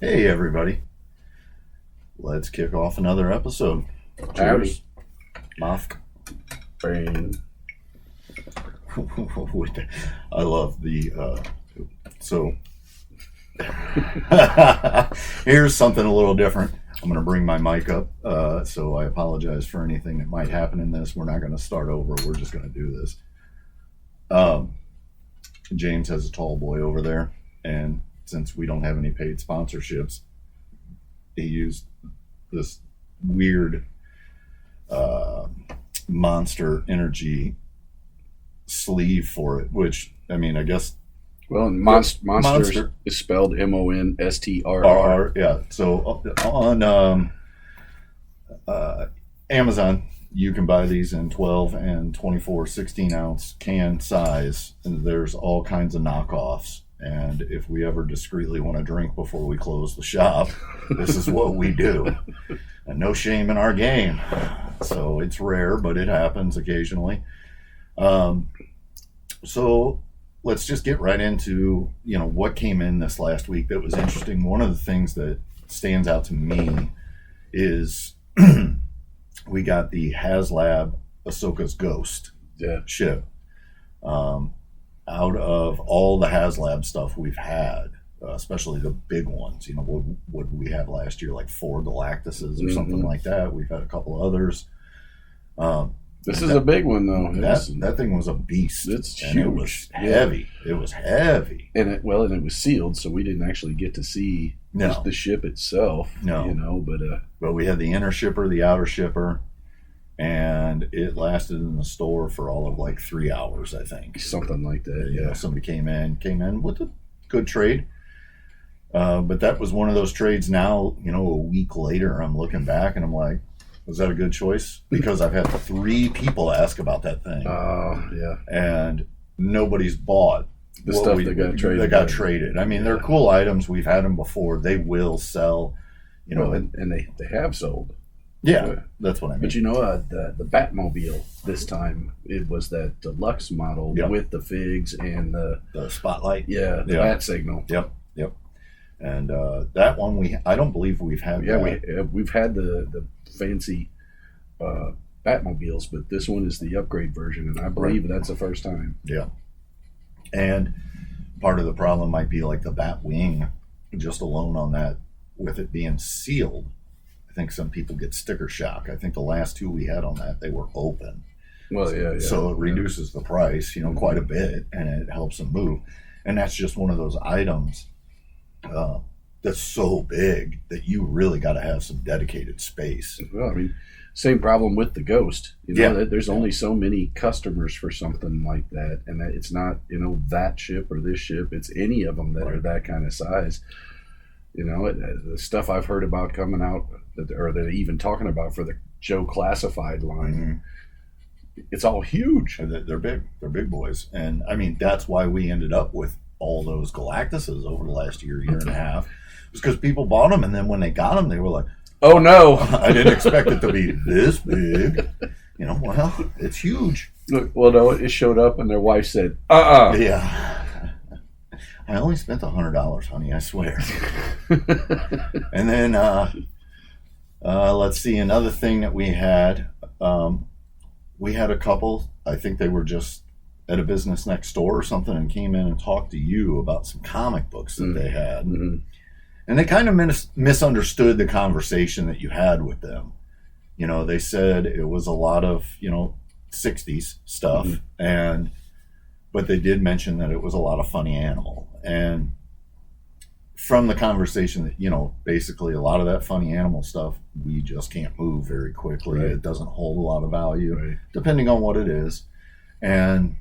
Hey, everybody. Let's kick off another episode. Howdy. Moth. Brain. I love the. So, here's something a little different. I'm going to bring my mic up, so I apologize for anything that might happen in this. We're not going to start over. We're just going to do this. James has a tall boy over there, and since we don't have any paid sponsorships, he used this weird Monster Energy sleeve for it, which, I mean, I guess... Well, Monster is spelled M-O-N-S-T-R-R. Yeah, so on Amazon, you can buy these in 12 and 24 16-ounce can size, and there's all kinds of knockoffs. And if we ever discreetly want to drink before we close the shop, this is what we do. And no shame in our game. So it's rare, but it happens occasionally. So let's just get right into, what came in this last week that was interesting. One of the things that stands out to me is we got the HasLab Ahsoka's Ghost ship. Out of all the HasLab stuff we've had, especially the big ones, what we had last year, like 4 Galactuses or something like that. We've had a couple others. This is a big one, though. That thing was a beast. It's and huge. It was heavy. It was heavy. And it was sealed, so we didn't actually get to see the ship itself. No. But we had the inner shipper, the outer shipper, and it lasted in the store for all of like 3 hours, I think. Something like that, yeah. Somebody came in with a good trade. But that was one of those trades now, a week later, I'm looking back and I'm like, was that a good choice? Because I've had 3 people ask about that thing. Yeah. And nobody's bought the stuff that got traded. I mean, they're cool items. We've had them before. They will sell, and they have sold. Yeah, that's what I mean. But the Batmobile this time, it was that deluxe model with the figs and the spotlight. Yeah, the bat signal. Yep. And that one I don't believe we've had. Yeah, we've had the fancy Batmobiles, but this one is the upgrade version, and I believe that's the first time. Yeah. And part of the problem might be like the bat wing, just alone on that, with it being sealed. I think some people get sticker shock. I think the last 2 we had on that, they were open. Well, yeah. So it reduces the price, quite a bit, and it helps them move. And that's just one of those items that's so big that you really got to have some dedicated space. Well, I mean, same problem with the Ghost. There's only so many customers for something like that, and that it's not, that ship or this ship. It's any of them that are that kind of size. The stuff I've heard about coming out, or they're even talking about for the Joe Classified line, it's all huge. They're big. They're big boys. And, I mean, that's why we ended up with all those Galactuses over the last year and a half. It was because people bought them, and then when they got them, they were like, oh, no. I didn't expect it to be this big. Well, it's huge. Look, well, no, it showed up, and their wife said, Yeah. I only spent $100, honey, I swear. And then, let's see, another thing that we had a couple, I think they were just at a business next door or something, and came in and talked to you about some comic books that they had. Mm-hmm. And they kind of misunderstood the conversation that you had with them. They said it was a lot of, 60s stuff, but they did mention that it was a lot of Funny Animal. And from the conversation that, basically a lot of that Funny Animal stuff, we just can't move very quickly. Right. It doesn't hold a lot of value, depending on what it is. And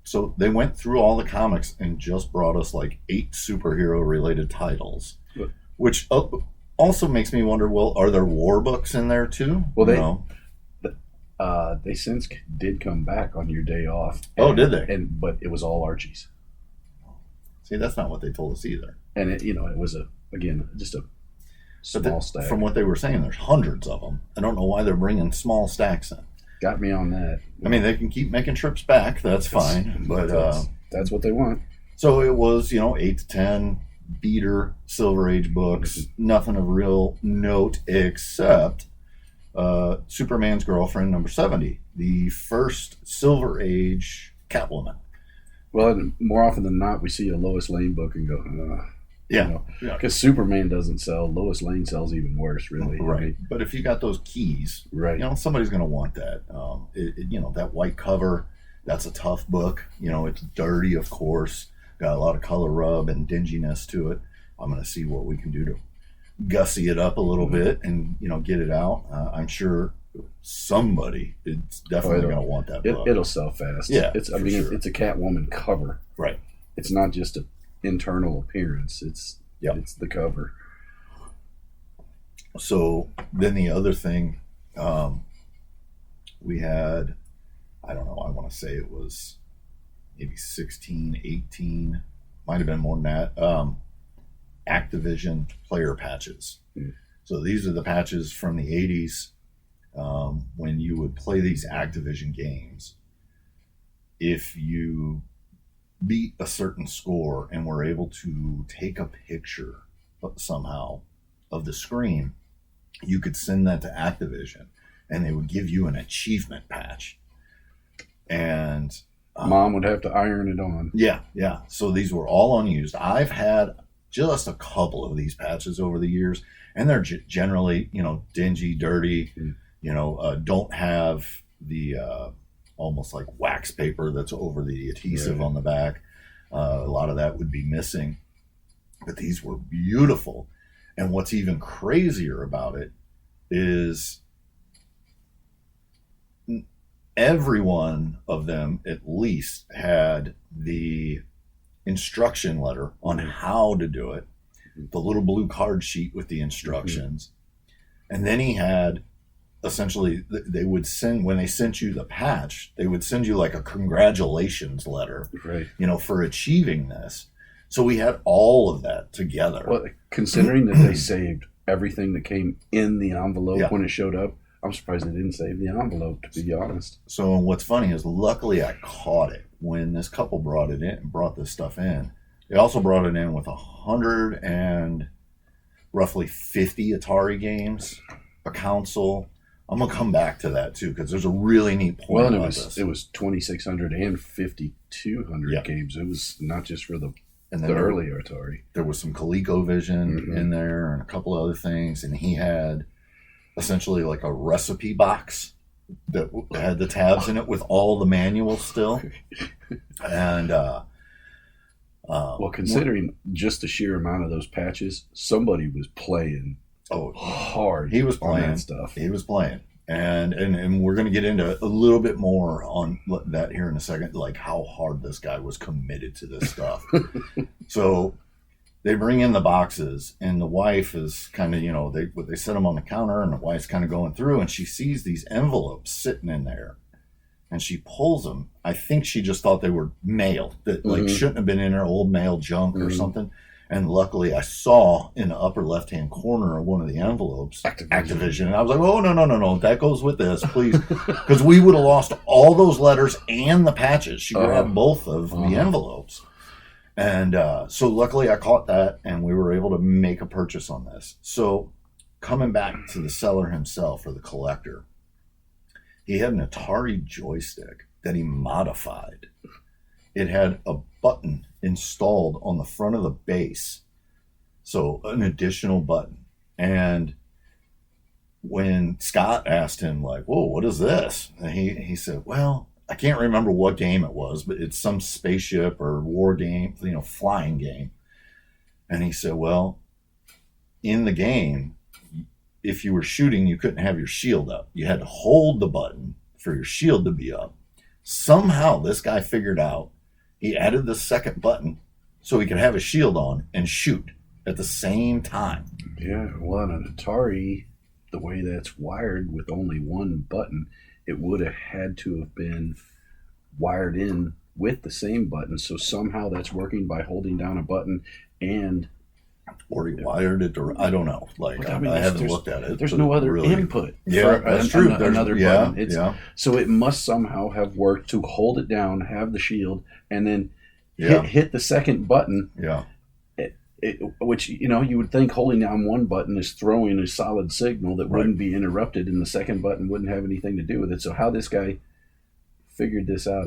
so they went through all the comics and just brought us like 8 superhero-related titles, which also makes me wonder, well, are there war books in there too? Well, they since did come back on your day off. Did they? But it was all Archie's. See, that's not what they told us either. And it was just a small stack. From what they were saying, there's hundreds of them. I don't know why they're bringing small stacks in. Got me on that. I mean, they can keep making trips back. That's fine. But that's what they want. So it was, 8 to 10 beater Silver Age books. Nothing of real note except Superman's Girlfriend number 70, the first Silver Age Catwoman. Well, and more often than not, we see a Lois Lane book and go, Yeah. Because Superman doesn't sell. Lois Lane sells even worse, really. Right. But if you got those keys, right, somebody's going to want that. That white cover, that's a tough book. It's dirty, of course. Got a lot of color rub and dinginess to it. I'm going to see what we can do to gussy it up a little bit and, get it out. I'm sure somebody is definitely going to want that book. It'll sell fast. Yeah, it's a Catwoman cover. Right. It's not just an internal appearance. It's the cover. So then the other thing, we had, I don't know, I want to say it was maybe 16, 18, might have been more than that, Activision player patches. Mm. So these are the patches from the 80s when you would play these Activision games. If you beat a certain score and were able to take a picture somehow of the screen, you could send that to Activision and they would give you an achievement patch. And Mom would have to iron it on. Yeah. So these were all unused. I've had just a couple of these patches over the years, and they're generally, dingy, dirty, don't have the almost like wax paper that's over the adhesive on the back. A lot of that would be missing. But these were beautiful. And what's even crazier about it is every one of them at least had the instruction letter on how to do it, the little blue card sheet with the instructions. And then he had, essentially, they would send, when they sent you the patch, they would send you like a congratulations letter, right, for achieving this. So we had all of that together. Well, considering that they saved everything that came in the envelope when it showed up, I'm surprised they didn't save the envelope, to be honest. So what's funny is, luckily I caught it when this couple brought this stuff in. They also brought it in with 100 and roughly 50 Atari games, a console. I'm going to come back to that too, because there's a really neat point about this. It was 2,600 and 5,200 games. It was not just for the then early Atari. There was some ColecoVision in there and a couple of other things, and he had essentially like a recipe box that had the tabs in it with all the manuals still. And considering just the sheer amount of those patches, somebody was playing hard. He was playing that stuff. He was playing. And we're going to get into a little bit more on that here in a second, like how hard this guy was committed to this stuff. So they bring in the boxes, and the wife is kind of, they set them on the counter, and the wife's kind of going through, and she sees these envelopes sitting in there, and she pulls them. I think she just thought they were mail that shouldn't have been in her, old mail junk or something. And luckily, I saw in the upper left-hand corner of one of the envelopes, Activision. And I was like, oh, no, that goes with this, please. Because we would have lost all those letters and the patches. She grabbed both of the envelopes. And so luckily, I caught that, and we were able to make a purchase on this. So coming back to the seller himself, or the collector, he had an Atari joystick that he modified. It had a button installed on the front of the base, so an additional button. And when Scott asked him, like, whoa, what is this? And he said, well, I can't remember what game it was, but it's some spaceship or war game, flying game. And he said, well, in the game, if you were shooting, you couldn't have your shield up. You had to hold the button for your shield to be up. Somehow this guy figured out, he added the second button so he could have his shield on and shoot at the same time. Yeah, well, on an Atari, the way that's wired with only one button, it would have had to have been wired in with the same button. So somehow that's working by holding down a button and... Or he wired it, or I don't know. Like, I haven't looked at it. There's no other input. Yeah, that's true. There's another button. So it must somehow have worked to hold it down, have the shield, and then hit the second button. Yeah. which, you would think holding down one button is throwing a solid signal that wouldn't be interrupted, and the second button wouldn't have anything to do with it. So how this guy figured this out,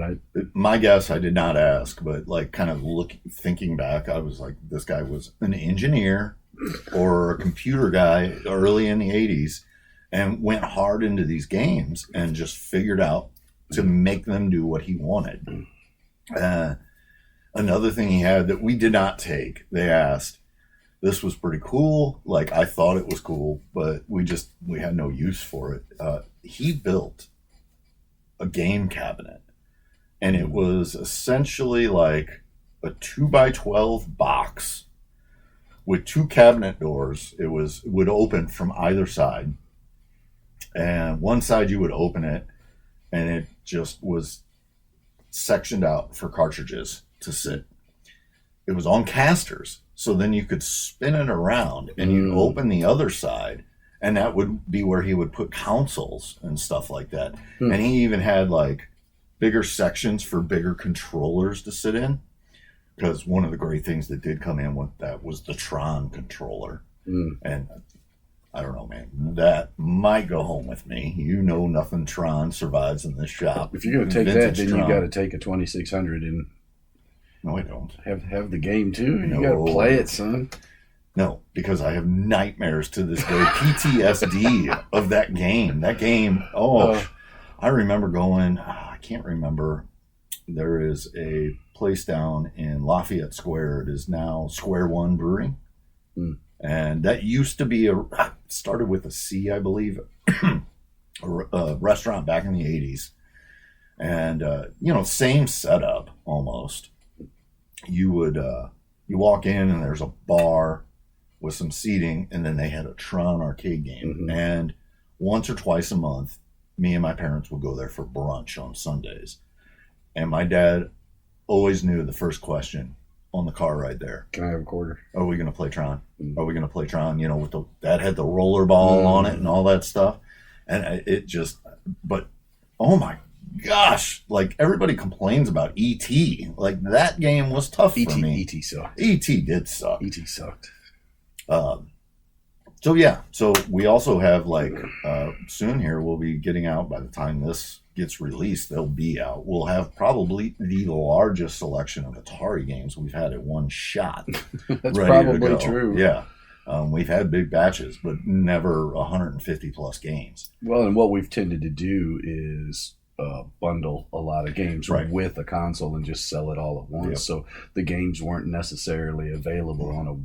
my guess, I did not ask, but like kind of thinking back, I was like, this guy was an engineer or a computer guy early in the 80s and went hard into these games and just figured out to make them do what he wanted. Another thing he had that we did not take, they asked, this was pretty cool. Like, I thought it was cool, but we had no use for it. He built a game cabinet, and it was essentially like a 2x12 box with 2 cabinet doors. It would open from either side, and one side you would open it, and it just was sectioned out for cartridges to sit. It was on casters, so then you could spin it around and you'd open the other side, and that would be where he would put consoles and stuff like that. And he even had like bigger sections for bigger controllers to sit in, because one of the great things that did come in with that was the Tron controller. And I don't know, man, that might go home with me. Nothing Tron survives in this shop. If you're going to take that, then you got to take a 2600 and no, I don't. Have the game too. You got to play it, son. No, because I have nightmares to this day, PTSD of that game. That game, I remember going, I can't remember. There is a place down in Lafayette Square. It is now Square One Brewing. And that used to be started with a C, I believe, a restaurant back in the 80s. And, same setup almost. You would, you walk in and there's a bar with some seating, and then they had a Tron arcade game. And once or twice a month, me and my parents would go there for brunch on Sundays. And my dad always knew the first question on the car ride there. Can I have a quarter? Are we going to play Tron? Are we going to play Tron? That had the roller ball on it and all that stuff. And but oh my gosh, like everybody complains about E.T. Like that game was tough for me. E.T. sucked. E.T. did suck. E.T. sucked. So we also have soon here, we'll be getting out by the time this gets released, they'll be out. We'll have probably the largest selection of Atari games we've had at one shot. That's probably true. Yeah. We've had big batches, but never 150 plus games. Well, and what we've tended to do is bundle a lot of games with a console and just sell it all at once. Yep. So the games weren't necessarily available on a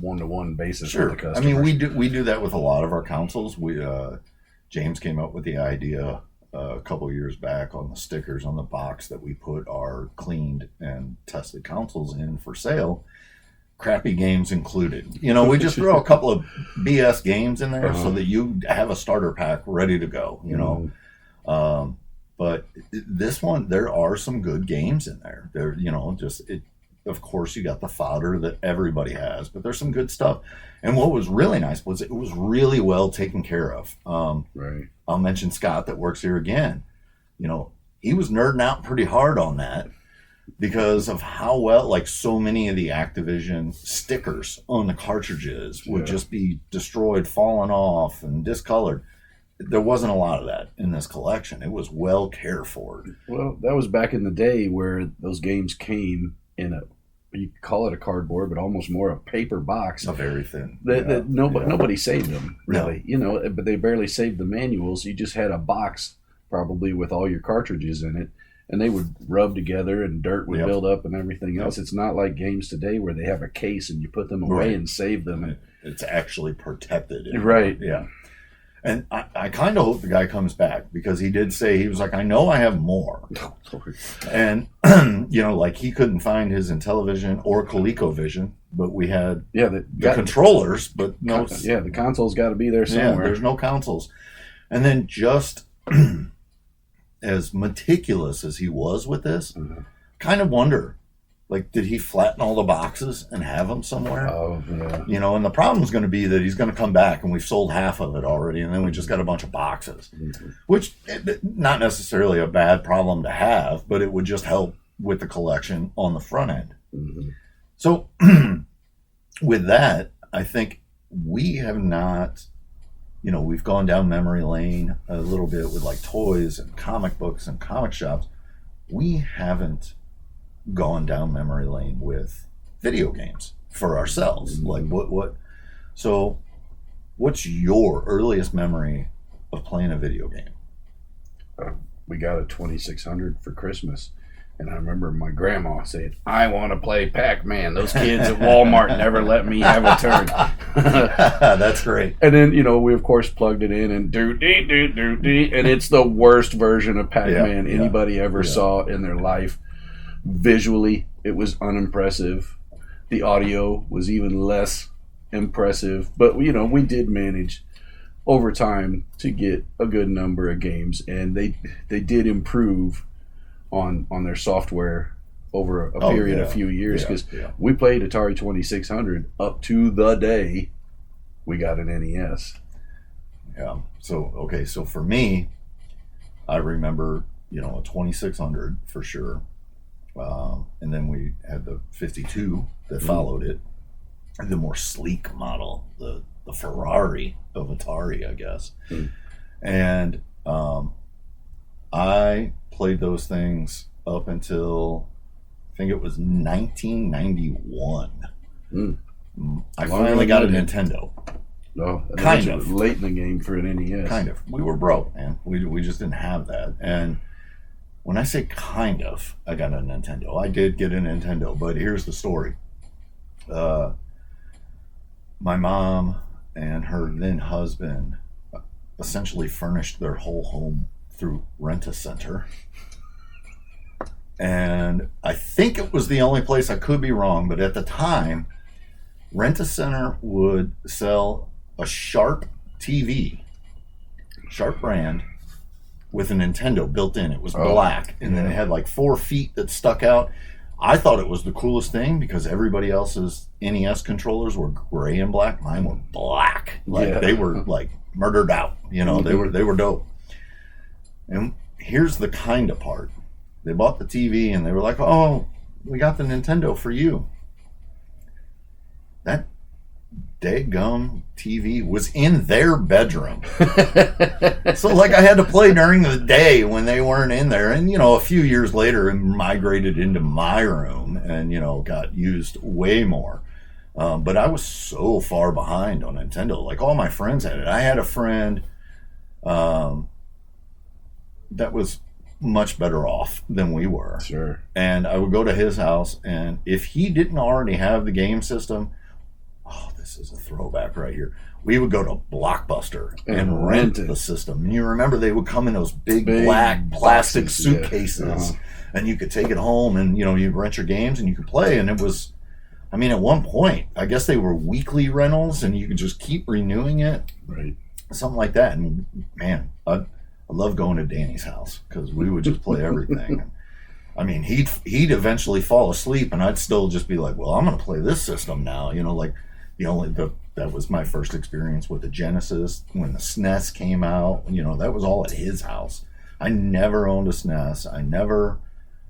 one-to-one basis with the customers. I mean, we do that with a lot of our consoles. James came up with the idea a couple of years back on the stickers on the box that we put our cleaned and tested consoles in for sale, crappy games included. We just throw a couple of BS games in there so that you have a starter pack ready to go, but this one, there are some good games in there. Of course, you got the fodder that everybody has, but there's some good stuff. And what was really nice was it was really well taken care of. I'll mention Scott that works here again. He was nerding out pretty hard on that because of how well, like so many of the Activision stickers on the cartridges would just be destroyed, falling off, and discolored. There wasn't a lot of that in this collection. It was well cared for. Well, that was back in the day where those games came in you could call it a cardboard, but almost more a paper box. A very thin. Nobody saved them, really. No. But they barely saved the manuals. You just had a box probably with all your cartridges in it, and they would rub together and dirt would build up and everything else. It's not like games today where they have a case and you put them away and save them. It's actually protected. Yeah. And I kind of hope the guy comes back, because he did say, he was like, I know I have more. Oh, Lord. And, he couldn't find his Intellivision or ColecoVision, but we had the controllers, but no. Yeah, the console's got to be there somewhere. Yeah, there's no consoles. And then just as meticulous as he was with this, kind of wonder, did he flatten all the boxes and have them somewhere? Oh, yeah. And the problem's going to be that he's going to come back and we've sold half of it already, and then we just got a bunch of boxes, which not necessarily a bad problem to have, but it would just help with the collection on the front end. So with that, I think we have not, we've gone down memory lane a little bit with like toys and comic books and comic shops. We haven't gone down memory lane with video games for ourselves. Like so what's your earliest memory of playing a video game? We got a 2600 for Christmas. And I remember my grandma saying, I want to play Pac-Man. Those kids at Walmart never let me have a turn. That's great. And then, we of course plugged it in and do-dee-doo-doo-dee. And it's the worst version of Pac-Man anybody ever saw in their life. Visually, it was unimpressive. The audio was even less impressive. But, we did manage over time to get a good number of games. And they did improve on their software over a period of a few years, because we played Atari 2600 up to the day we got an NES. Yeah. So for me, I remember a 2600 for sure, and then we had the 52 that followed it, the more sleek model, the Ferrari of Atari, I guess. And I played those things up until I think it was 1991. I finally got a Nintendo. No, kind of late in the game for an NES. Kind of. We were broke, man. We just didn't have that. And when I say kind of, I got a Nintendo. I did get a Nintendo, but here's the story. My mom and her then husband essentially furnished their whole home through Rent-A-Center. And I think it was the only place, I could be wrong, but at the time, Rent-A-Center would sell a Sharp TV, Sharp brand, with a Nintendo built in. It was black, and then it had like 4 feet that stuck out. I thought it was the coolest thing because everybody else's NES controllers were gray and black. Mine were black. They were like murdered out. They were dope. And here's the kind of part. They bought the TV and they were like, oh, we got the Nintendo for you. That daggum TV was in their bedroom. So like I had to play during the day when they weren't in there. And, a few years later it migrated into my room and, got used way more. But I was so far behind on Nintendo. Like all my friends had it. I had a friend that was much better off than we were. Sure. And I would go to his house, and if he didn't already have the game system, this is a throwback right here. We would go to Blockbuster and rent the system. And you remember they would come in those big black plastic boxes, suitcases, and you could take it home, and you'd rent your games and you could play. And it was, at one point, I guess they were weekly rentals, and you could just keep renewing it, right? Something like that. And man, I love going to Danny's house because we would just play everything. He'd eventually fall asleep, and I'd still just be like, well, I'm going to play this system now. That was my first experience with the Genesis when the SNES came out. That was all at his house. I never owned a SNES. I never,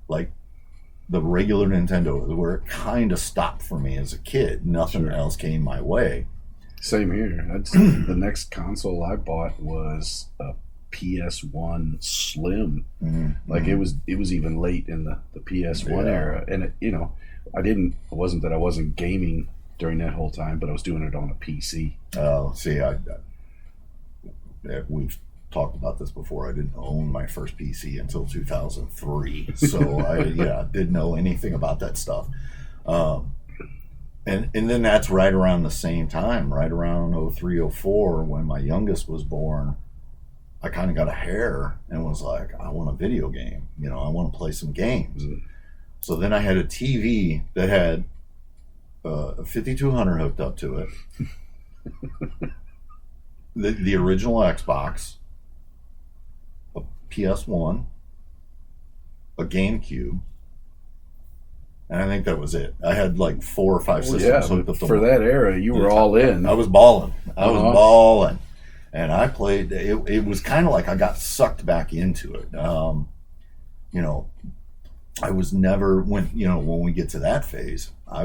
the regular Nintendo is where it kind of stopped for me as a kid. Nothing else came my way. Same here. The next console I bought was a PS1 Slim. It was even late in the PS1 era, and it wasn't that I wasn't gaming during that whole time, but I was doing it on a PC. Oh, see, we've talked about this before. I didn't own my first PC until 2003, so I didn't know anything about that stuff. And then that's right around the same time, right around 03, 04, when my youngest was born. I kind of got a hair and was like, I want a video game. I want to play some games. So then I had a TV that had a 5200 hooked up to it, the original Xbox, a PS1, a GameCube, and I think that was it. I had like 4 or 5 systems hooked up to for that era. You were all in. I was balling. And I played. It was kind of like I got sucked back into it. I was never when we get to that phase. I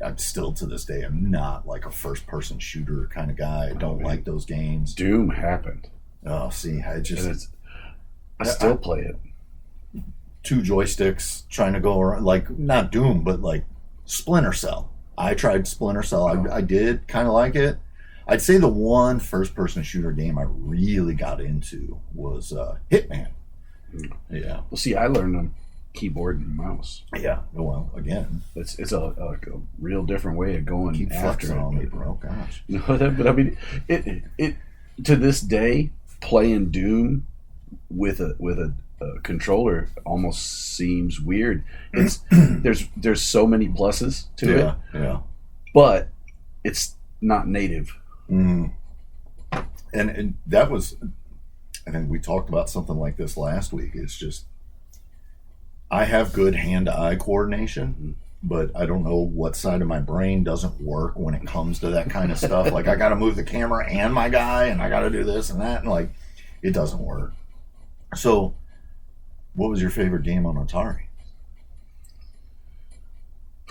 I'm still to this day, I'm not like a first-person shooter kind of guy. I don't like those games. Doom happened. Oh, see, I still play it. 2 joysticks trying to go around, like not Doom, but like Splinter Cell. I tried Splinter Cell. I did kind of like it. I'd say the one first-person shooter game I really got into was Hitman. Yeah. Well, see, I learned on keyboard and mouse. Yeah. Well, again, it's a real different way of going keep after flexing it. on me, bro. Gosh. But I mean, it to this day, playing Doom with a controller almost seems weird. It's there's so many pluses to it. Yeah. But it's not native. Mm. And that was, I think we talked about something like this last week. It's just, I have good hand-to-eye coordination, but I don't know what side of my brain doesn't work when it comes to that kind of stuff. Like, I got to move the camera and my guy, and I got to do this and that, and like, it doesn't work. So, what was your favorite game on Atari?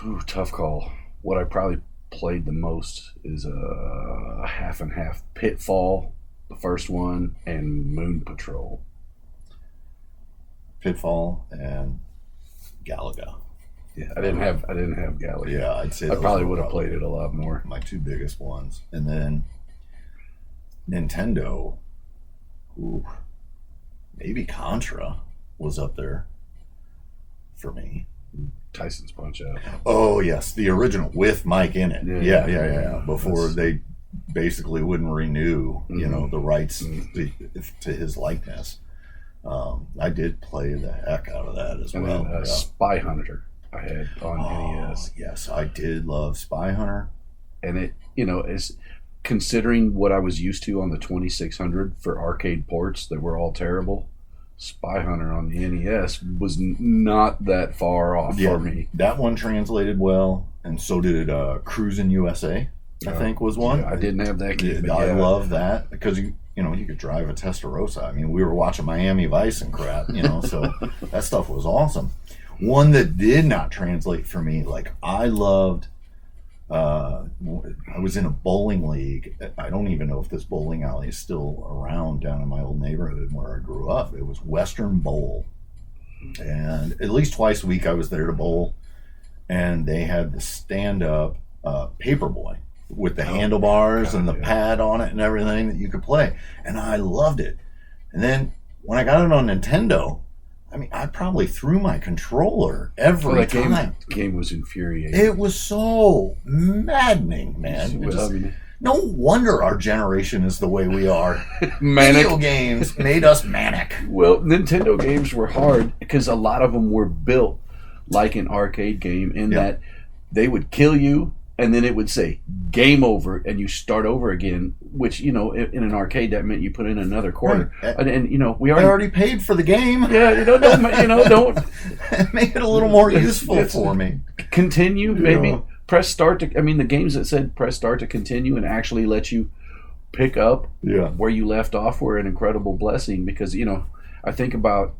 Ooh, tough call. What I probably played the most is a half and half Pitfall, the first one, and Moon Patrol. Pitfall and Galaga. Yeah, I didn't have Galaga. Yeah, I'd say I probably would have played it a lot more. My 2 biggest ones, and then Nintendo. Ooh, maybe Contra was up there for me. Tyson's Punch-Out. Oh yes, the original with Mike in it. Yeah. Before they basically wouldn't renew, the rights to his likeness. I did play the heck out of that as well. Then, Spy Hunter I had on NES. Yes, I did love Spy Hunter, and it is considering what I was used to on the 2600 for arcade ports that were all terrible. Spy Hunter on the NES was not that far off for me. That one translated well, and so did Cruisin' USA, I think was one. Yeah, I didn't have that game. I love that because you could drive a Testarossa. I mean, we were watching Miami Vice and crap, so that stuff was awesome. One that did not translate for me, like I loved. I was in a bowling league. I don't even know if this bowling alley is still around down in my old neighborhood where I grew up. It was Western Bowl. And at least twice a week I was there to bowl. And they had the stand-up Paperboy with the handlebars and the pad on it and everything that you could play. And I loved it. And then when I got it on Nintendo, I mean, I probably threw my controller every time. The game was infuriating. It was so maddening, man. No wonder our generation is the way we are. Manic. Video games made us manic. Well, Nintendo games were hard because a lot of them were built like an arcade game in that they would kill you and then it would say game over and you start over again, which, in an arcade that meant you put in another quarter. Right. And we already paid for the game. Yeah, don't make it a little more useful for me. Continue, maybe press start to. I mean, the games that said press start to continue and actually let you pick up where you left off were an incredible blessing because I think about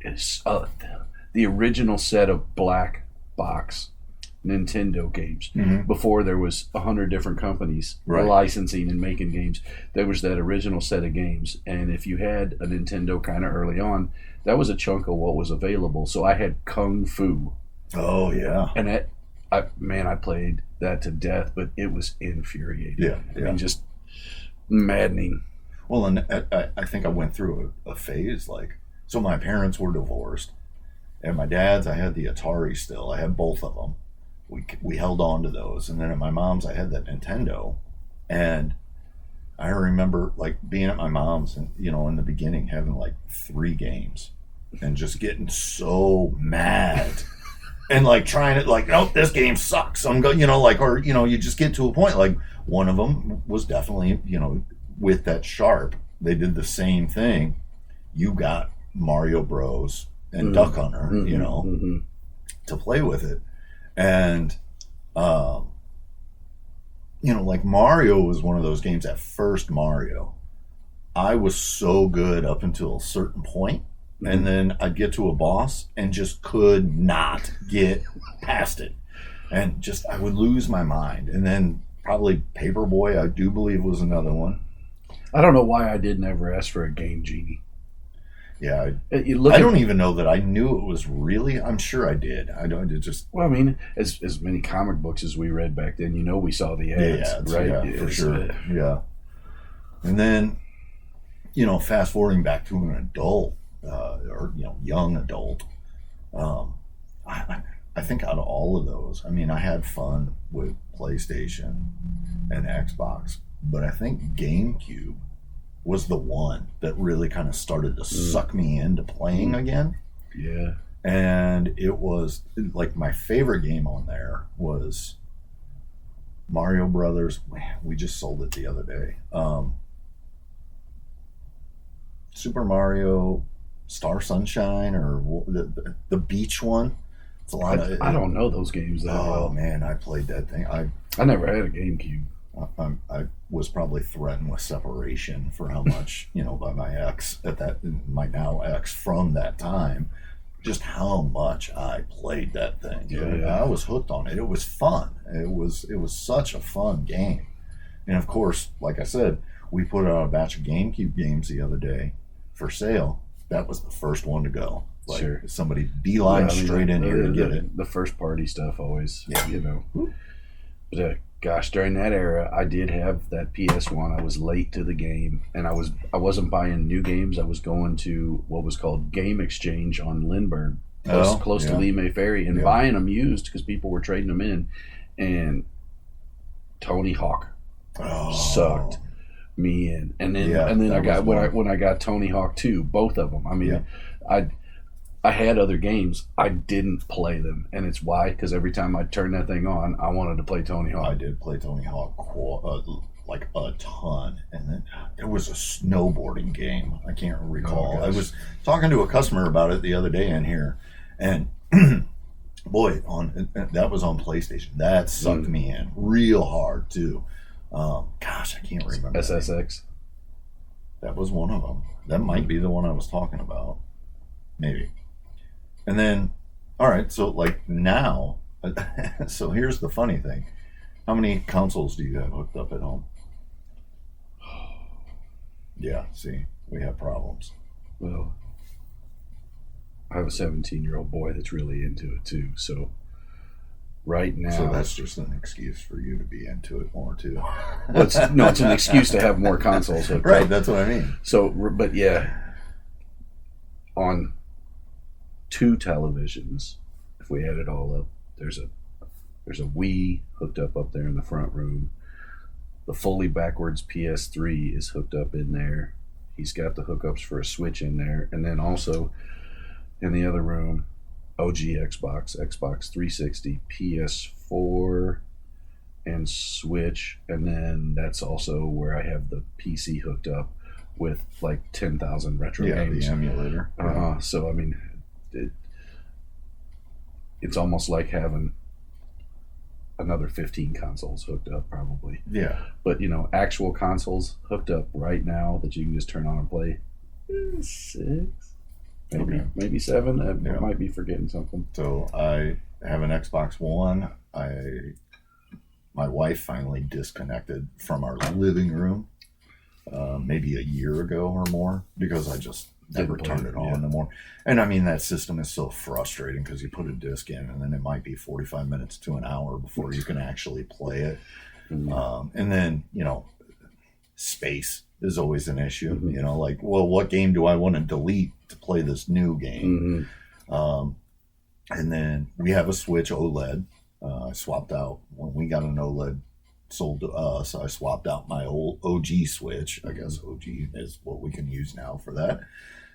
the original set of black box Nintendo games before there was 100 different companies licensing and making games. There was that original set of games, and if you had a Nintendo kind of early on, that was a chunk of what was available. So I had Kung Fu. Oh yeah, and I played that to death, but it was infuriating. Yeah. I mean, just maddening. Well, and I think I went through a phase so my parents were divorced, and my dad's I had the Atari still. I had both of them. We held on to those, and then at my mom's I had that Nintendo, and I remember being at my mom's and in the beginning having 3 games and just getting so mad and trying to nope, this game sucks. I'm going you just get to a point one of them was definitely with that Sharp they did the same thing. You got Mario Bros and Duck Hunter to play with it. And, Mario was one of those games. At first Mario, I was so good up until a certain point, and then I'd get to a boss and just could not get past it. And just, I would lose my mind. And then probably Paperboy, I do believe, was another one. I don't know why I did never ask for a Game Genie. Yeah, I You don't even know that I knew it was really. I'm sure I did. I don't. It just. Well, I mean, as many comic books as we read back then, we saw the ads, right? Yeah, for sure. Yeah, and then, fast forwarding back to an adult, or young adult, I think out of all of those, I mean, I had fun with PlayStation and Xbox, but I think GameCube was the one that really kind of started to suck me into playing again. Yeah. And it was like my favorite game on there was Mario Brothers. We just sold it the other day. Super Mario Star Sunshine, or the beach one. It's a lot I don't know those games that well. Oh man, I played that thing. I never had a GameCube. I was probably threatened with separation for how much, by my ex my now ex from that time, just how much I played that thing. Yeah. I was hooked on it. It was fun. It was such a fun game. And of course, like I said, we put out a batch of GameCube games the other day for sale. That was the first one to go. Like, sure. Somebody beeline straight in here to get it. The first party stuff always, But gosh, during that era, I did have that PS1. I was late to the game, and I wasn't buying new games. I was going to what was called Game Exchange on Lindbergh, close to Lee May Ferry, and buying them used because people were trading them in. And Tony Hawk sucked me in, and then I got when I got Tony Hawk 2, both of them. I mean, I had other games. I didn't play them, and it's why, because every time I turned that thing on, I wanted to play Tony Hawk. I did play Tony Hawk like a ton, and then there was a snowboarding game. I can't recall. I was talking to a customer about it the other day in here, and boy, that was on PlayStation. That sucked me in real hard too. Gosh, I can't remember. SSX. That was one of them. That might be the one I was talking about. Maybe. And then, all right, so like now, so here's the funny thing. How many consoles do you have hooked up at home? Yeah, see, we have problems. Well, I have a 17-year-old boy that's really into it too, so right now... So that's just an excuse for you to be into it more too. Well, it's an excuse to have more consoles hooked up. Right, that's what I mean. So, but yeah, on 2 televisions, if we add it all up, there's a Wii hooked up there in the front room. The fully backwards PS3 is hooked up in there. He's got the hookups for a Switch in there, and then also in the other room, OG Xbox 360, PS4, and Switch, and then that's also where I have the PC hooked up with like 10,000 retro games. The emulator. So I mean, it's almost like having another 15 consoles hooked up, probably. Yeah. But actual consoles hooked up right now that you can just turn on and play, 6, maybe 7. I might be forgetting something. So I have an Xbox One. My wife finally disconnected from our living room maybe a year ago or more, because I just never turned it on anymore. And I mean, that system is so frustrating because you put a disc in and then it might be 45 minutes to an hour before you can actually play it. And then, space is always an issue. Like, well, what game do I want to delete to play this new game? And then we have a Switch OLED. I swapped out when we got an OLED sold to us. I swapped out my old OG Switch. I guess OG is what we can use now for that.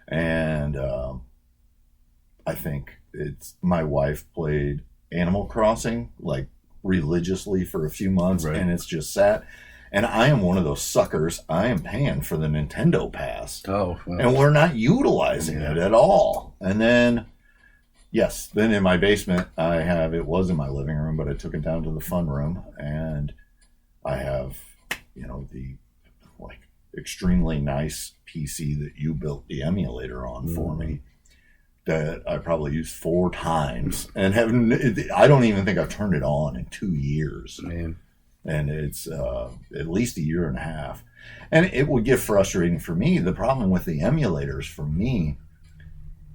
And I think my wife played Animal Crossing like religiously for a few months, and it's just sat. And I am one of those suckers. I am paying for the Nintendo Pass. And we're not utilizing it at all. And then, then in my basement, it was in my living room, but I took it down to the fun room, and I have, the extremely nice PC that you built the emulator on for me. that I probably used 4 times and I don't even think I've turned it on in 2 years. Man. And it's at least a year and a half. And it would get frustrating for me. The problem with the emulators for me,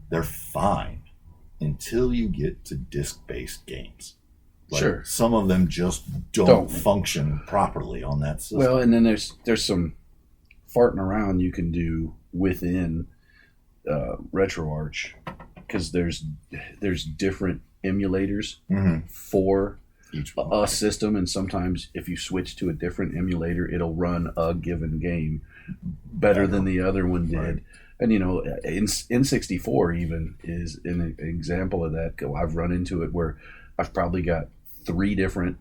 they're fine until you get to disc-based games. Like, sure. Some of them just don't function properly on that system. Well, and then there's some farting around you can do within RetroArch, because there's different emulators for each a system, and sometimes if you switch to a different emulator, it'll run a given game better than the other one did. Right. And N64 even is an example of that. I've run into it where I've probably got 3 different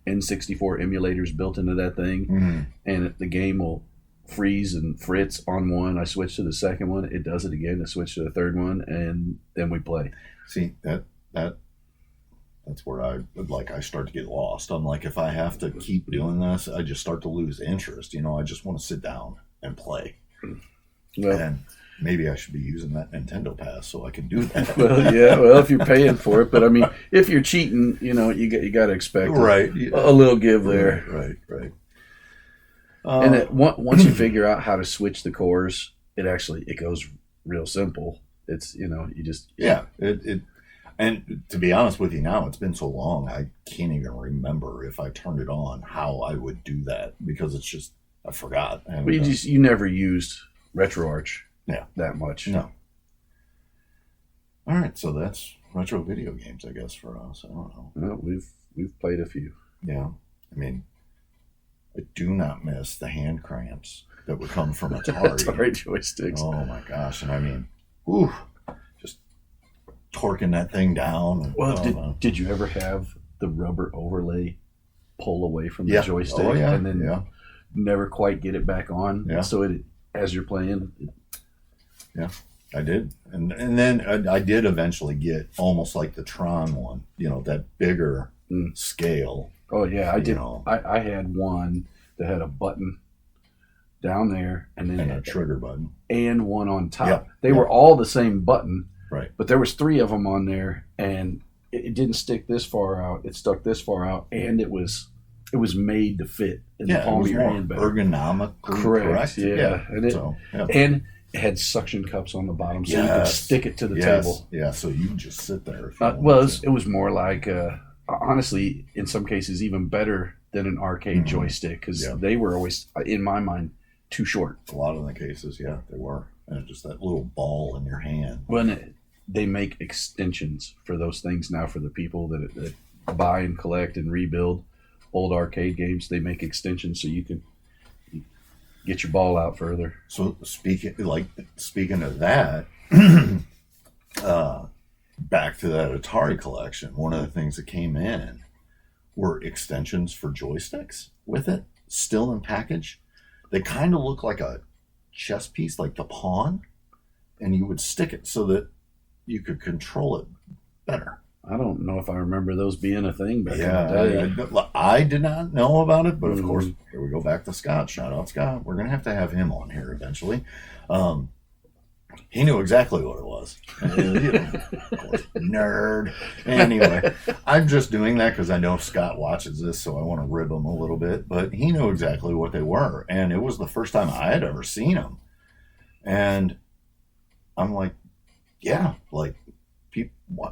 N64 emulators built into that thing, and the game will freeze and fritz on one. I switch to the second one, it does it again. I switch to the third one, and then we play. See, that's where I start to get lost. I'm like, if I have to keep doing this, I just start to lose interest. I just want to sit down and play. Well, and maybe I should be using that Nintendo Pass so I can do that. Well, if you're paying for it, but I mean, if you're cheating, you got to expect a little give there. Right. And once you figure out how to switch the cores, it goes real simple. It's you just it. And to be honest with you, now it's been so long, I can't even remember if I turned it on how I would do that, because it's just I forgot. But you never used RetroArch that much. No. All right, so that's retro video games, I guess, for us. I don't know. Well, we've played a few. Yeah, I mean, I do not miss the hand cramps that would come from Atari. Atari joysticks. Oh my gosh! And I mean, just torquing that thing down. Well, did you ever have the rubber overlay pull away from the joystick? Oh, yeah. And then never quite get it back on? Yeah. So as you're playing? Yeah, I did. And then I did eventually get almost like the Tron one, that bigger scale. Oh, yeah, I did. I had one that had a button down there and then a trigger button. And one on top. They were all the same button. Right. But there was 3 of them on there, and it didn't stick this far out. It stuck this far out, and it was made to fit in the palm of your hand better. Ergonomically correct. Yeah. And it had suction cups on the bottom, so you could stick it to the table. Yeah, so you can just sit there. It was more like, honestly, in some cases, even better than an arcade joystick, because they were always, in my mind, too short. A lot of the cases, they were. And just that little ball in your hand. When they make extensions for those things now for the people that buy and collect and rebuild old arcade games, they make extensions so you can get your ball out further. So speaking of that, back to that Atari collection, one of the things that came in were extensions for joysticks with it, still in package. They kind of look like a chess piece, like the pawn, and you would stick it so that you could control it better. I don't know if I remember those being a thing back in the day. I did not know about it, but of course, here we go back to Scott. Shout out Scott. We're going to have him on here eventually. He knew exactly what it was. Of course, nerd. Anyway, I'm just doing that because I know Scott watches this, so I want to rib him a little bit. But he knew exactly what they were, and it was the first time I had ever seen them. And I'm like,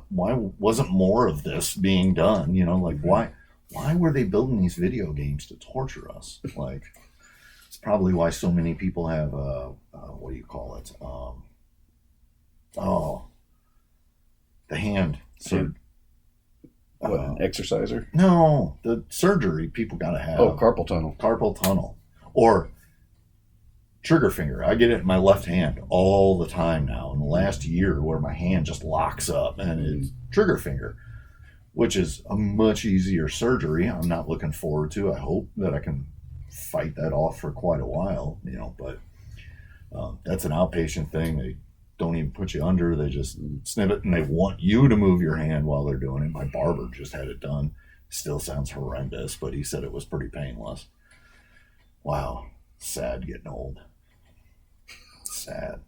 why wasn't more of this being done? Why were they building these video games to torture us? Like, it's probably why so many people have what do you call it? The hand. What, an exerciser? No, the surgery people got to have. Oh, carpal tunnel. Carpal tunnel. Or trigger finger. I get it in my left hand all the time now. In the last year, where my hand just locks up, and it's trigger finger, which is a much easier surgery. I'm not looking forward to. I hope that I can fight that off for quite a while, but that's an outpatient thing. They don't even put you under. They just snip it, and they want you to move your hand while they're doing it. My barber just had it done. Still sounds horrendous, but he said it was pretty painless. Wow. Sad getting old. Sad.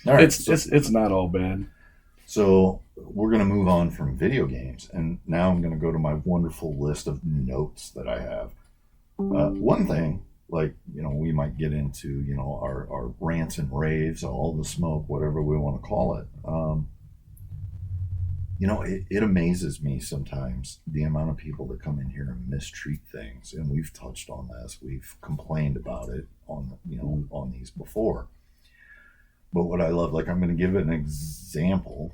All right, it's not all bad. So we're going to move on from video games, and now I'm going to go to my wonderful list of notes that I have. One thing, like, we might get into, our rants and raves, all the smoke, whatever we want to call it. It amazes me sometimes the amount of people that come in here and mistreat things, and we've touched on this. We've complained about it on these before. But what I love, like, I'm going to give an example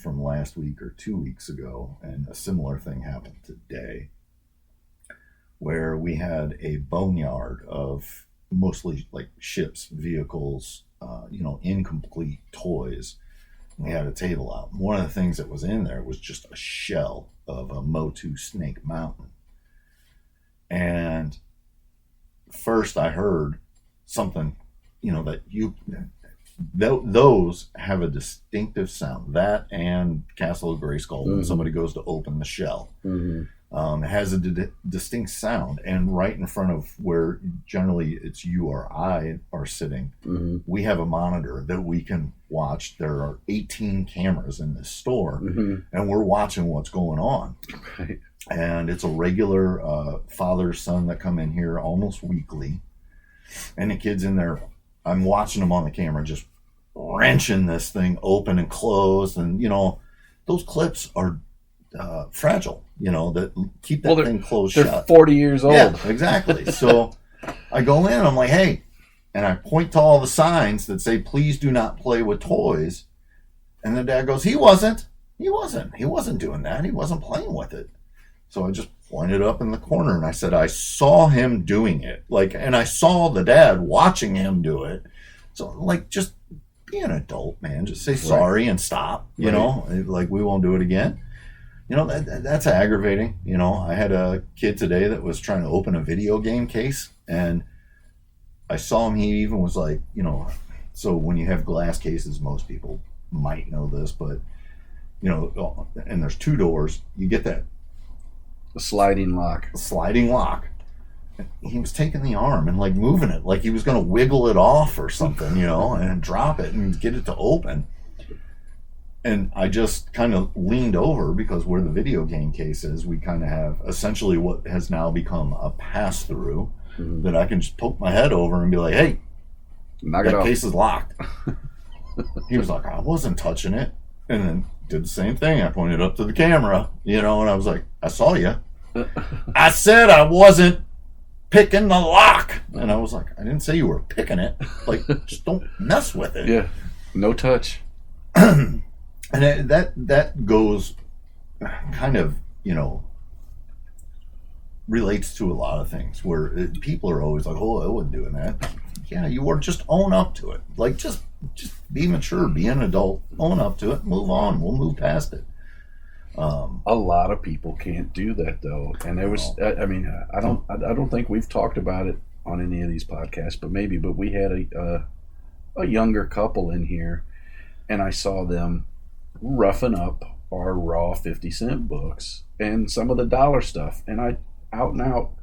from last week or 2 weeks ago, and a similar thing happened today, where we had a boneyard of mostly like ships, vehicles, incomplete toys. We had a table out. One of the things that was in there was just a shell of a Motu Snake Mountain. And first I heard something, those have a distinctive sound. That and Castle of Grayskull, when somebody goes to open the shell. It has a distinct sound, and right in front of where generally it's you or I are sitting, we have a monitor that we can watch. There are 18 cameras in this store, and we're watching what's going on. Right. And it's a regular father-son that come in here almost weekly, and the kids in there, I'm watching them on the camera just wrenching this thing open and closed, and those clips are fragile, that keep that thing closed they're shut. 40 years old. Yeah, exactly. So I go in, I'm like, hey, and I point to all the signs that say, please do not play with toys. And the dad goes, he wasn't doing that. He wasn't playing with it. So I just pointed up in the corner and I said, I saw him doing it. And I saw the dad watching him do it. So just be an adult, man. Just say sorry and stop, we won't do it again. That's aggravating. I had a kid today that was trying to open a video game case, and I saw him. He even was like, so when you have glass cases, most people might know this, but, and there's two doors, you get that. A sliding lock. He was taking the arm and moving it like he was going to wiggle it off or something, and drop it and get it to open. And I just kind of leaned over, because where the video game case is, we kind of have essentially what has now become a pass-through that I can just poke my head over and be like, hey, that case is locked. He was like, I wasn't touching it. And then did the same thing. I pointed up to the camera, and I was like, I saw you. I said I wasn't picking the lock. And I was like, I didn't say you were picking it. Just don't mess with it. Yeah, no touch. And that goes kind of, relates to a lot of things where people are always like, oh, I wasn't doing that. Yeah, you were. Just own up to it. Just be mature, be an adult, own up to it, move on. We'll move past it. A lot of people can't do that, though. And there was, I don't think we've talked about it on any of these podcasts, but we had a younger couple in here, and I saw them roughing up our raw 50-cent books and some of the dollar stuff, and I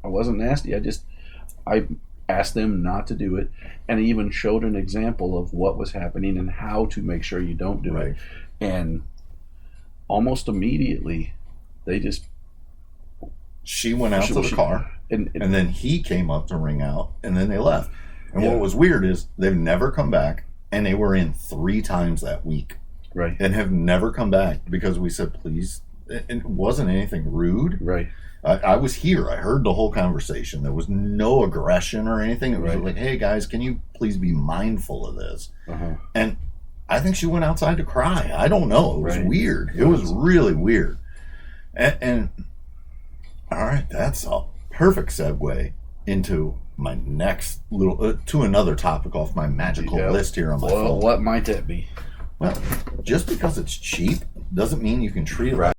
wasn't nasty. I asked them not to do it, and I even showed an example of what was happening and how to make sure you don't do it. And almost immediately she went out to the car, and then he came up to ring out, and then they left. And what was weird is they've never come back, and they were in 3 times that week. Right. And have never come back because we said, please. It wasn't anything rude. Right. I was here. I heard the whole conversation. There was no aggression or anything. It was like, hey, guys, can you please be mindful of this? And I think she went outside to cry. I don't know. It was weird. It was really weird. And all right, that's a perfect segue into my next little, to another topic off my magical list here on my phone. What might that be? Well, just because it's cheap doesn't mean you can treat it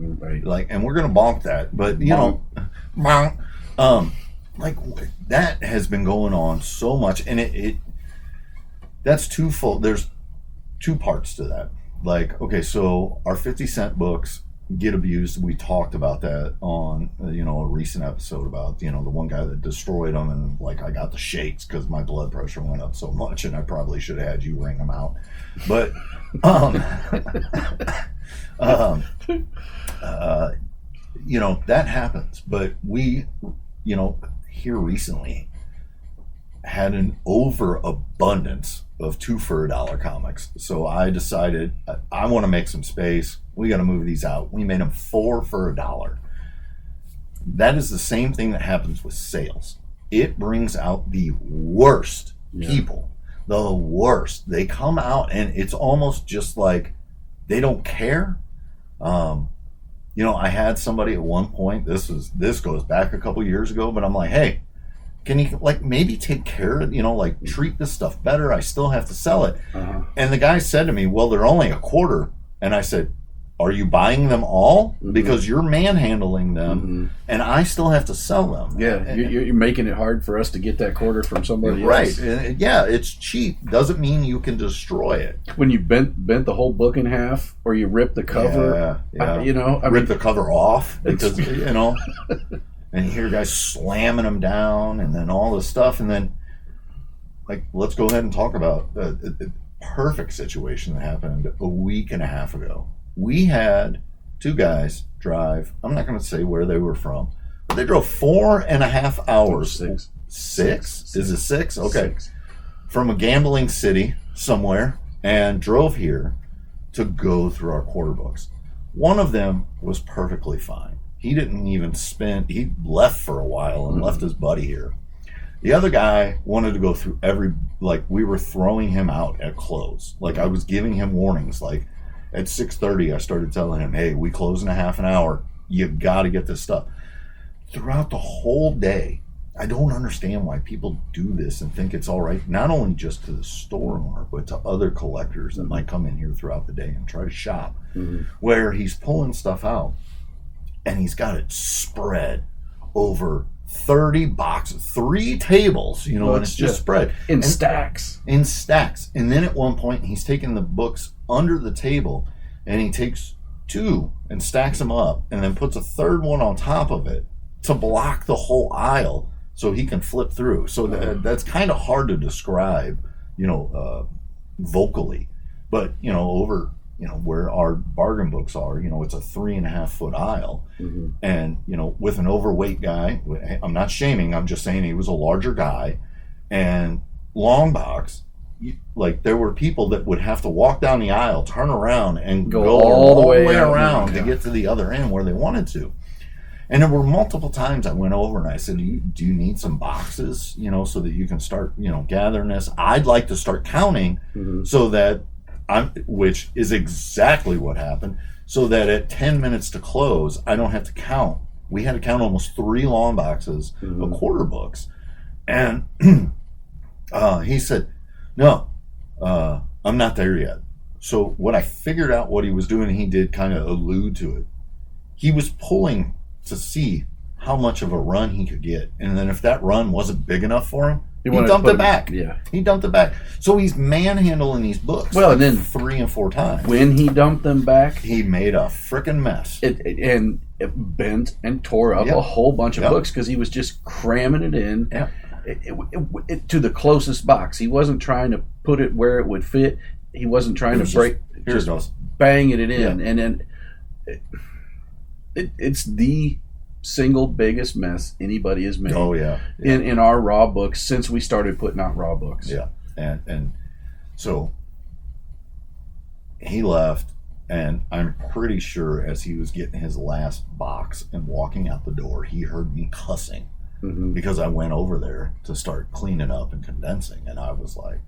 and we're gonna bonk that, but that has been going on so much, and that's twofold. There's 2 parts to that. Okay, so our 50-cent books get abused. We talked about that on a recent episode about the one guy that destroyed them, and like I got the shakes because my blood pressure went up so much, and I probably should have had you ring them out. But that happens. But we here recently had an overabundance of 2 for $1 comics. So I decided I want to make some space. We got to move these out. We made them 4 for $1. That is the same thing that happens with sales. It brings out the worst people. The worst. They come out and it's almost just like they don't care. I had somebody at one point, this goes back a couple years ago, but I'm like, hey, can you maybe take care of, treat this stuff better? I still have to sell it. Uh-huh. And the guy said to me, well, they're only a quarter. And I said, are you buying them all? Mm-hmm. Because you're manhandling them, and I still have to sell them. Yeah, you're making it hard for us to get that quarter from somebody else. Right. Yeah, it's cheap. Doesn't mean you can destroy it. When you bent the whole book in half, or you rip the cover, rip the cover off because and you hear guys slamming them down, and then all this stuff, and then let's go ahead and talk about the perfect situation that happened a week and a half ago. We had 2 guys drive. I'm not going to say where they were from, but they drove 4.5 hours. 6? Is it 6? Okay. 6. From a gambling city somewhere, and drove here to go through our quarter books. One of them was perfectly fine. He didn't even he left for a while and left his buddy here. The other guy wanted to go through we were throwing him out at close. I was giving him warnings, at 6:30, I started telling him, hey, we close in a half an hour. You got to get this stuff. Throughout the whole day, I don't understand why people do this and think it's all right, not only just to the store owner, but to other collectors that might come in here throughout the day and try to shop, where he's pulling stuff out, and he's got it spread over 30 boxes, 3 tables, and it's just spread. In stacks. In stacks. And then at one point, he's taking the books under the table, and he takes 2 and stacks them up, and then puts a 3rd one on top of it to block the whole aisle so he can flip through. So that's kind of hard to describe, vocally. But, over... where our bargain books are, it's a 3.5 foot aisle. And, with an overweight guy, I'm not shaming, I'm just saying he was a larger guy, and long box, there were people that would have to walk down the aisle, turn around, and go all the way around to get to the other end where they wanted to. And there were multiple times I went over and I said, do you need some boxes, so that you can start, gathering this? I'd like to start counting so that which is exactly what happened, so that at 10 minutes to close, I don't have to count. We had to count almost 3 long boxes of quarter books. And he said, no, I'm not there yet. So what I figured out what he was doing, he did kind of allude to it. He was pulling to see how much of a run he could get. And then if that run wasn't big enough for him, he dumped it back. Yeah, he dumped it back. So he's manhandling these books. Well, and then 3 and 4 times. When he dumped them back, he made a freaking mess. It bent and tore up a whole bunch of books because he was just cramming it in to the closest box. He wasn't trying to put it where it would fit. He wasn't trying to break. Just banging it in, and then it's the single biggest mess anybody has made. Oh yeah. In our raw books since we started putting out raw books. Yeah, and so he left, and I'm pretty sure as he was getting his last box and walking out the door, he heard me cussing because I went over there to start cleaning up and condensing, and I was like,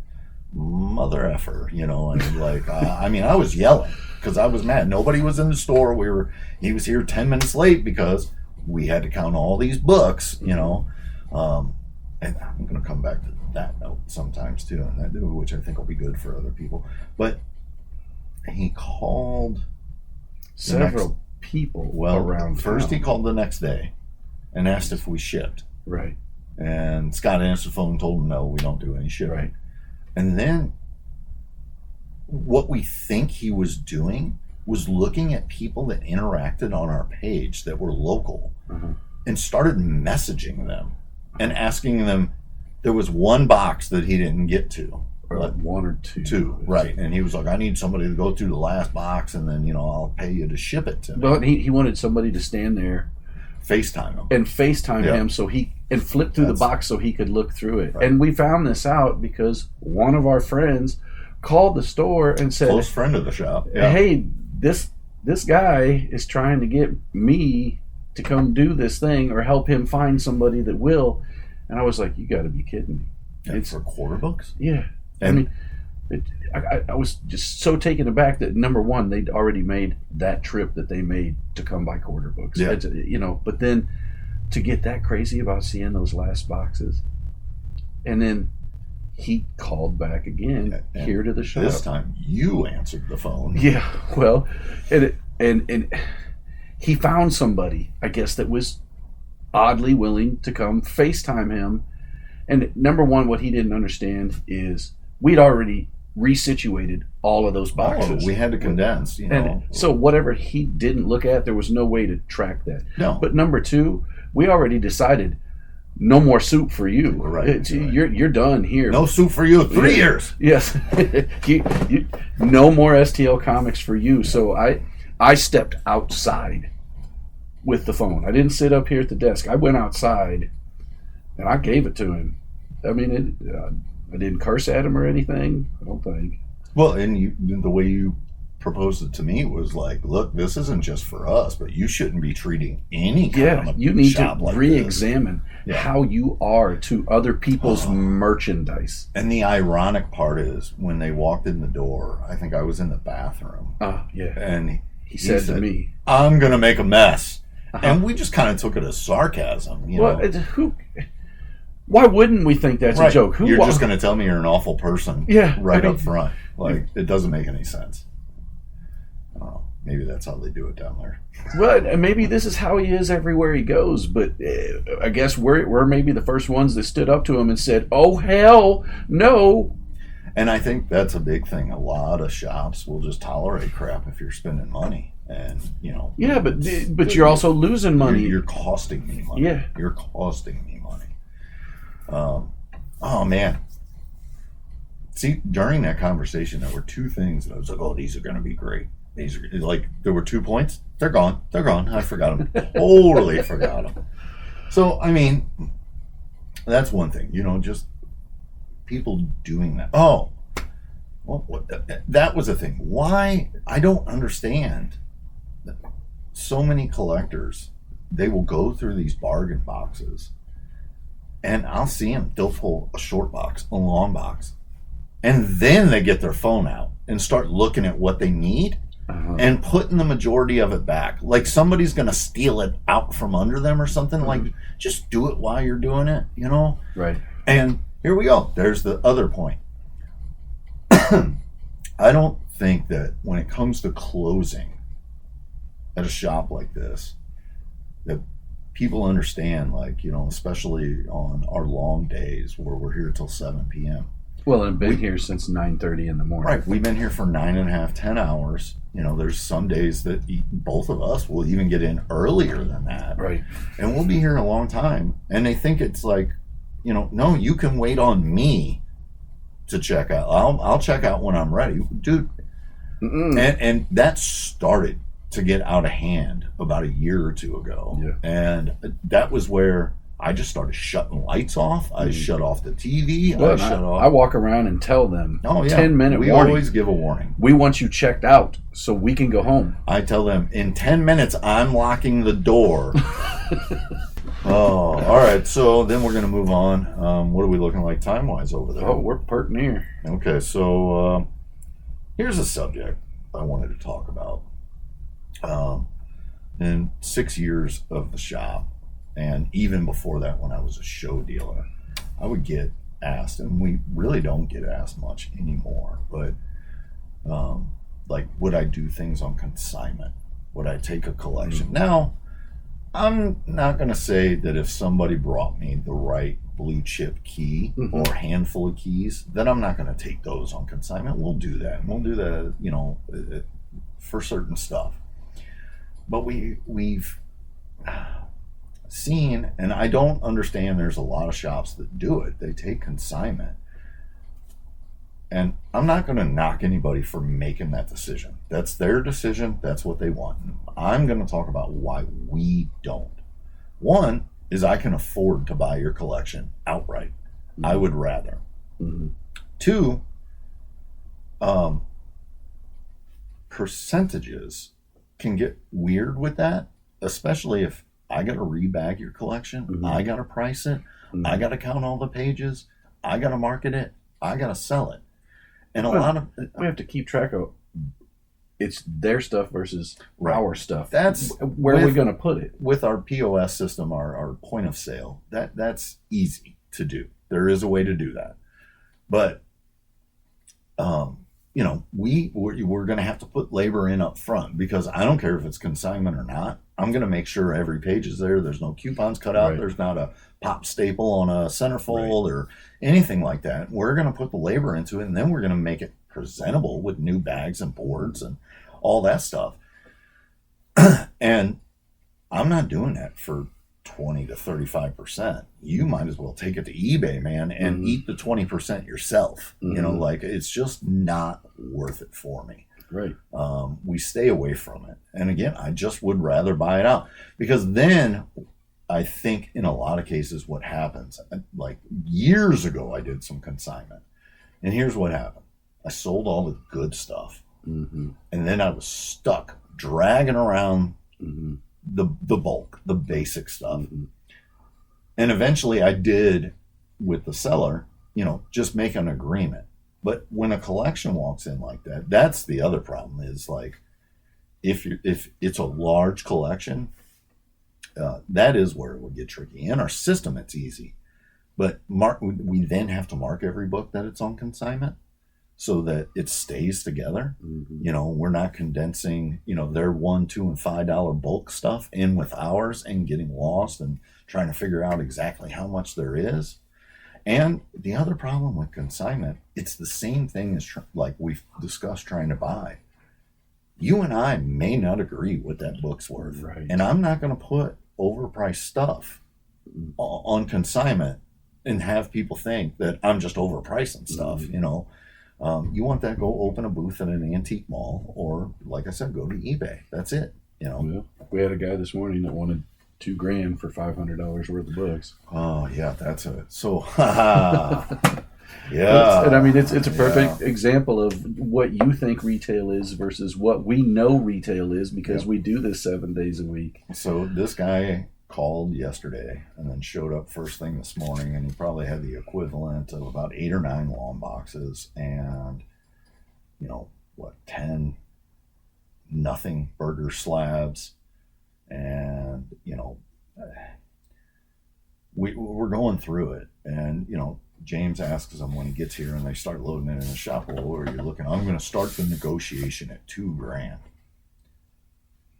mother effer, and I was yelling because I was mad. Nobody was in the store. He was here 10 minutes late because we had to count all these books, and I'm going to come back to that note sometimes too, which I think will be good for other people. But he called several people around first town. He called the next day and asked if we shipped. Right. And Scott answered the phone and told him, no, we don't do any shipping. Right. And then what we think he was doing was looking at people that interacted on our page that were local and started messaging them and asking them. There was one box that he didn't get to. Or like one or two. Two, right. And he was like, I need somebody to go through the last box, and then, I'll pay you to ship it to me. But he wanted somebody to stand there. FaceTime him. And FaceTime him and flip through the box so he could look through it. Right. And we found this out because one of our friends called the store and said... Close friend of the shop. Yeah. Hey, this guy is trying to get me to come do this thing or help him find somebody that will. And I was like, you got to be kidding me. It's for quarter books? Yeah. And I was just so taken aback that, number one, they'd already made that trip that they made to come buy quarter books. Yeah. But then to get that crazy about seeing those last boxes. And then he called back again here to the shop. This time you answered the phone. Yeah. Well, and he found somebody, I guess, that was oddly willing to come FaceTime him. And number one, what he didn't understand is we'd already resituated all of those boxes. We had to condense, And so whatever he didn't look at, there was no way to track that. No. But number two, we already decided no more soup for you. Right. You're done here. No soup for you. 3 years. Yes. No more STL comics for you. So I stepped outside with the phone. I didn't sit up here at the desk. I went outside and I gave it to him. I mean, I didn't curse at him or anything, I don't think. Well, and the way you proposed it to me was like, look, this isn't just for us, but you shouldn't be treating any kind of you need shop to like re-examine how you are to other people's merchandise. And the ironic part is when they walked in the door, I think I was in the bathroom. And he said to me, I'm going to make a mess. And we just kind of took it as sarcasm. Why wouldn't we think that's a joke? You're just going to tell me you're an awful person up front. Like, it doesn't make any sense. I don't know. Maybe that's how they do it down there. Well, maybe this is how he is everywhere he goes. But I guess we're maybe the first ones that stood up to him and said, oh, hell no. And I think that's a big thing. A lot of shops will just tolerate crap if you're spending money. And, Yeah, but you're also losing money. You're costing me money. Yeah. You're costing me money. Oh, man. See, during that conversation, there were two things that I was like, oh, these are going to be great. These are, like, there were 2 points. They're gone. I forgot them. Totally forgot them. So, I mean, that's one thing. Just people doing that. Oh, well, that was a thing. Why? I don't understand. So many collectors, they will go through these bargain boxes, and I'll see them. They'll pull a short box, a long box, and then they get their phone out and start looking at what they need and putting the majority of it back. Like somebody's going to steal it out from under them or something. Like, just do it while you're doing it, Right. And here we go. There's the other point. I don't think that when it comes to closing at a shop like this, that people understand, like, especially on our long days where we're here till 7 p.m. Well, I've been here since 9:30 in the morning. Right. We've been here for 9.5, 10 hours. There's some days that both of us will even get in earlier than that. Right. And we'll be here a long time. And they think it's like, no, you can wait on me to check out. I'll check out when I'm ready. Dude. And that started to get out of hand about a year or two ago. Yeah. And that was where I just started shutting lights off. I shut off the TV. I walk around and tell them, 10-minute warning. We always give a warning. We want you checked out so we can go home. I tell them, in 10 minutes, I'm locking the door. Oh, all right. So then we're going to move on. What are we looking like time-wise over there? Oh, we're pert near. Okay, so here's a subject I wanted to talk about. In 6 years of the shop, and even before that when I was a show dealer, I would get asked, and we really don't get asked much anymore, but like, would I do things on consignment? Would I take a collection? Now, I'm not going to say that if somebody brought me the right blue chip key or handful of keys, then I'm not going to take those on consignment. We'll do that. And we'll do that, for certain stuff. But we've seen, and I don't understand, there's a lot of shops that do it. They take consignment. And I'm not going to knock anybody for making that decision. That's their decision. That's what they want. I'm going to talk about why we don't. One is I can afford to buy your collection outright. Mm-hmm. I would rather. Mm-hmm. Two, percentages can get weird with that, especially if I got to rebag your collection. Mm-hmm. I got to price it. Mm-hmm. I got to count all the pages. I got to market it. I got to sell it. And we have to keep track of it's their stuff versus our stuff. That's where are we going to put it? With our POS system, our point of sale, that's easy to do. There is a way to do that. But we're going to have to put labor in up front, because I don't care if it's consignment or not. I'm going to make sure every page is there. There's no coupons cut out. Right. There's not a pop staple on a centerfold or anything like that. We're going to put the labor into it, and then we're going to make it presentable with new bags and boards and all that stuff. And I'm not doing that for 20 to 35%. You might as well take it to eBay, man, and eat the 20% yourself. Mm-hmm. It's just not worth it for me. Right. We stay away from it. And again, I just would rather buy it out, because then I think in a lot of cases what happens, like years ago, I did some consignment, and here's what happened. I sold all the good stuff, and then I was stuck dragging around the bulk, the basic stuff. And eventually I did, with the seller, just make an agreement. But when a collection walks in like that, that's the other problem, is like, if it's a large collection, that is where it would get tricky. In our system, it's easy, but we then have to mark every book that it's on consignment so that it stays together. We're not condensing, their $1, $2, and $5 bulk stuff in with ours and getting lost and trying to figure out exactly how much there is. And the other problem with consignment, it's the same thing as like we've discussed trying to buy. You and I may not agree what that book's worth. Right. And I'm not going to put overpriced stuff on consignment and have people think that I'm just overpricing stuff. You want that, go open a booth at an antique mall, or like I said, go to eBay. That's it. Yeah. We had a guy this morning that wanted $2,000 for $500 worth of books. Oh yeah, that's it. So yeah. And I mean, it's a perfect example of what you think retail is versus what we know retail is, because we do this 7 days a week. So this guy called yesterday and then showed up first thing this morning, and he probably had the equivalent of about 8 or 9 long boxes and 10 nothing burger slabs. And we're going through it, and James asks him when he gets here and they start loading it in the shop, well, where are you looking? I'm going to start the negotiation at $2,000.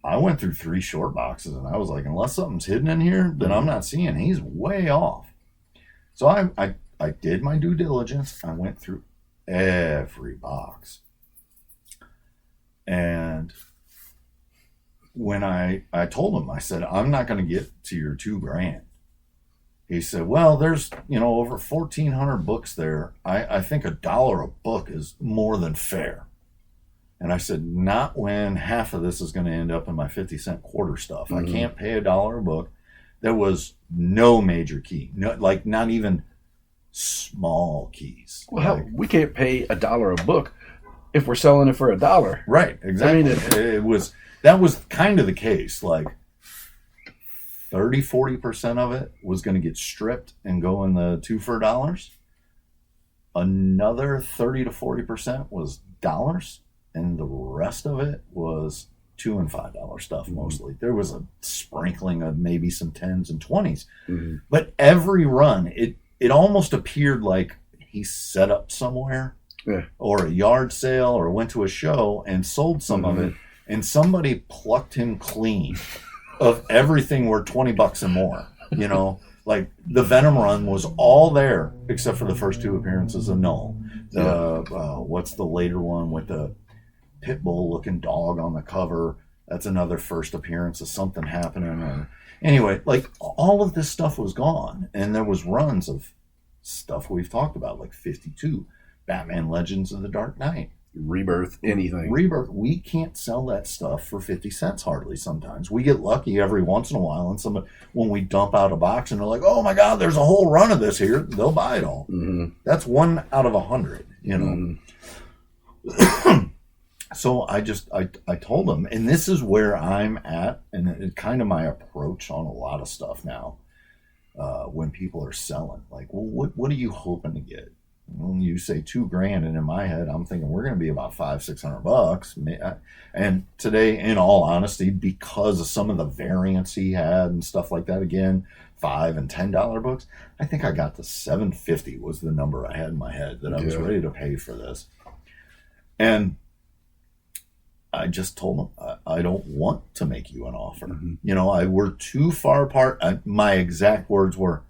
I went through 3 short boxes, and I was like, unless something's hidden in here that I'm not seeing, he's way off. So I did my due diligence. I went through every box, and when I told him, I said, I'm not going to get to your $2,000. He said, well, there's, over 1,400 books there. I think $1 a book is more than fair. And I said, not when half of this is going to end up in my 50-cent quarter stuff. I can't pay $1 a book. There was no major key, not even small keys. Well, we can't pay $1 a book if we're selling it for $1. Right, exactly. I mean, that was kind of the case. Like 30-40% of it was going to get stripped and go in the 2 for $1. Another 30 to 40% was dollars, and the rest of it was $2 and $5 stuff mostly. There was a sprinkling of maybe some 10s and 20s, but every run, it almost appeared like he set up somewhere, or a yard sale, or went to a show and sold some of it. And somebody plucked him clean of everything worth $20 and more. Like the Venom run was all there except for the first 2 appearances of Null. What's the later one with the pit bull looking dog on the cover. That's another first appearance of something happening. Or anyway, like all of this stuff was gone, and there was runs of stuff we've talked about, like 52, Batman Legends of the Dark Knight, Rebirth, anything. Rebirth. We can't sell that stuff for 50 cents hardly sometimes. We get lucky every once in a while, and when we dump out a box and they're like, oh my God, there's a whole run of this here, they'll buy it all. Mm-hmm. That's 1 out of 100, you know. Mm-hmm. So I told them, and this is where I'm at, and it's kind of my approach on a lot of stuff now. When people are selling, like, well, what are you hoping to get? When you say $2,000, and in my head, I'm thinking we're going to be about $500-600. And today, in all honesty, because of some of the variants he had and stuff like that, again, $5 and $10 books, I think I got to $750 was the number I had in my head that I was ready to pay for this. And I just told him, I don't want to make you an offer. Mm-hmm. You know, we're too far apart. My exact words were,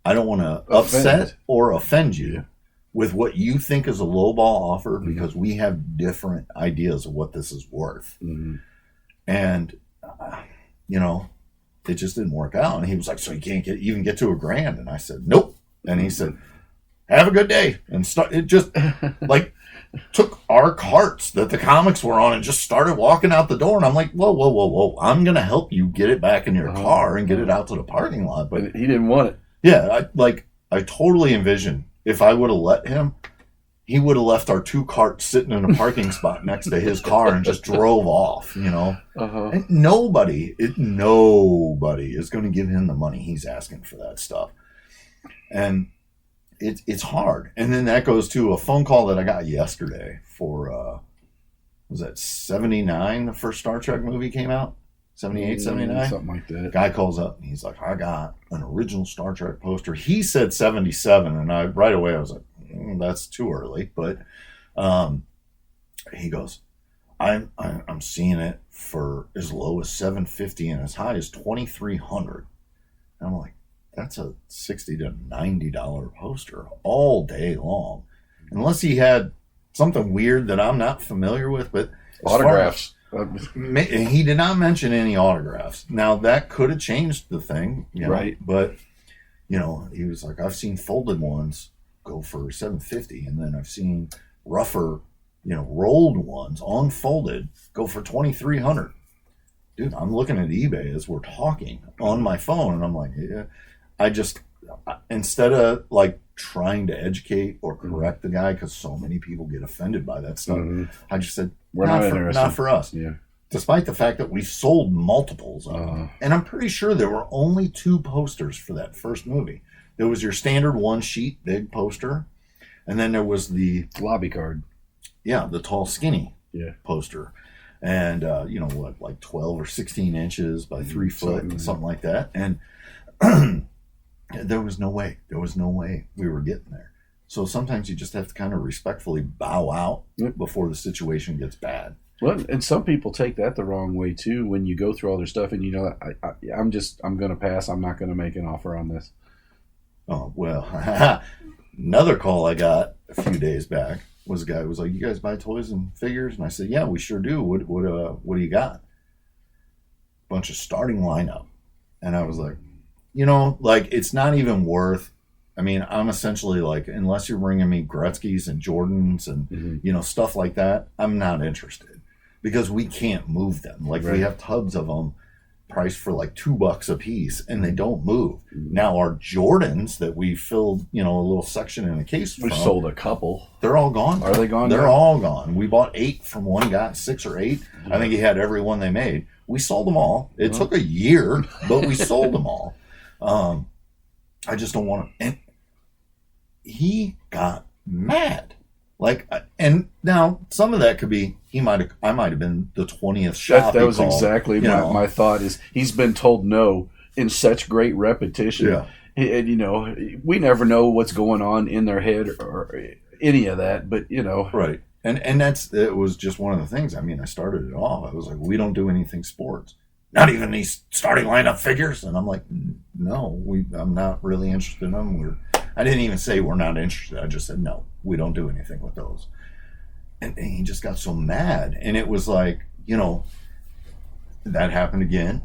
I don't want to upset or offend you with what you think is a lowball offer, because we have different ideas of what this is worth. Mm-hmm. And, you know, it just didn't work out. And he was like, so you can't even get to $1,000? And I said, nope. And he said, have a good day. And it just like took our carts that the comics were on and just started walking out the door. And I'm like, whoa. I'm going to help you get it back in your car and get it out to the parking lot. But he didn't want it. Yeah. I totally envisioned if I would have let him, he would have left our 2 carts sitting in a parking spot next to his car and just drove off, you know. And nobody is going to give him the money he's asking for that stuff. And it's hard. And then that goes to a phone call that I got yesterday for, was that 79, the first Star Trek movie came out? 78, 79? Something like that. Guy calls up and he's like, I got an original Star Trek poster. He said 77, and right away I was like, that's too early. But he goes, I'm seeing it for as low as $750 and as high as $2,300. And I'm like, that's a $60 to $90 poster all day long, unless he had something weird that I'm not familiar with. But autographs. He did not mention any autographs. Now that could have changed the thing, you know, right? But you know, he was like, I've seen folded ones go for $750, and then I've seen rougher, you know, rolled ones unfolded go for $2,300. Dude, I'm looking at eBay as we're talking on my phone, and I'm like, yeah. Instead of like trying to educate or correct the guy, because so many people get offended by that stuff, I just said, we're not for us. Yeah. Despite the fact that we sold multiples of them. And I'm pretty sure there were only 2 posters for that first movie. There was your standard 1-sheet big poster, and then there was the lobby card. Yeah, the tall, skinny poster. And, you know, what, like 12 or 16 inches by 3 foot, something like that. And there was no way we were getting there. So sometimes you just have to kind of respectfully bow out before the situation gets bad. Well, and some people take that the wrong way too. When you go through all their stuff, and you know, I'm going to pass. I'm not going to make an offer on this. Oh well, another call I got a few days back was a guy who was like, "You guys buy toys and figures?" And I said, "Yeah, we sure do. What do you got?" Bunch of starting lineup, and I was like, you know, like it's not even worth. I mean, I'm essentially like, unless you're bringing me Gretzky's and Jordans and you know, stuff like that, I'm not interested, because we can't move them. Like we have tubs of them priced for like $2 a piece, and they don't move. Now our Jordans that we filled, you know, a little section in a case we from, sold a couple. They're all gone. Are they gone? They're all gone. We bought 8 from one guy, 6 or 8. I think he had every one they made. We sold them all. It took a year, but we sold them all. I just don't want to. And he got mad. Like, and now some of that could be I might have been the 20th shot. That was exactly my thought. Is he's been told no in such great repetition. Yeah. And you know, we never know what's going on in their head or any of that. But you know, right. And it was just one of the things. I mean, I started it off. I was like, we don't do anything sports. Not even these starting lineup figures. And I'm like, no, I'm not really interested in them. I didn't even say we're not interested. I just said, no, we don't do anything with those. And he just got so mad. And it was like, that happened again.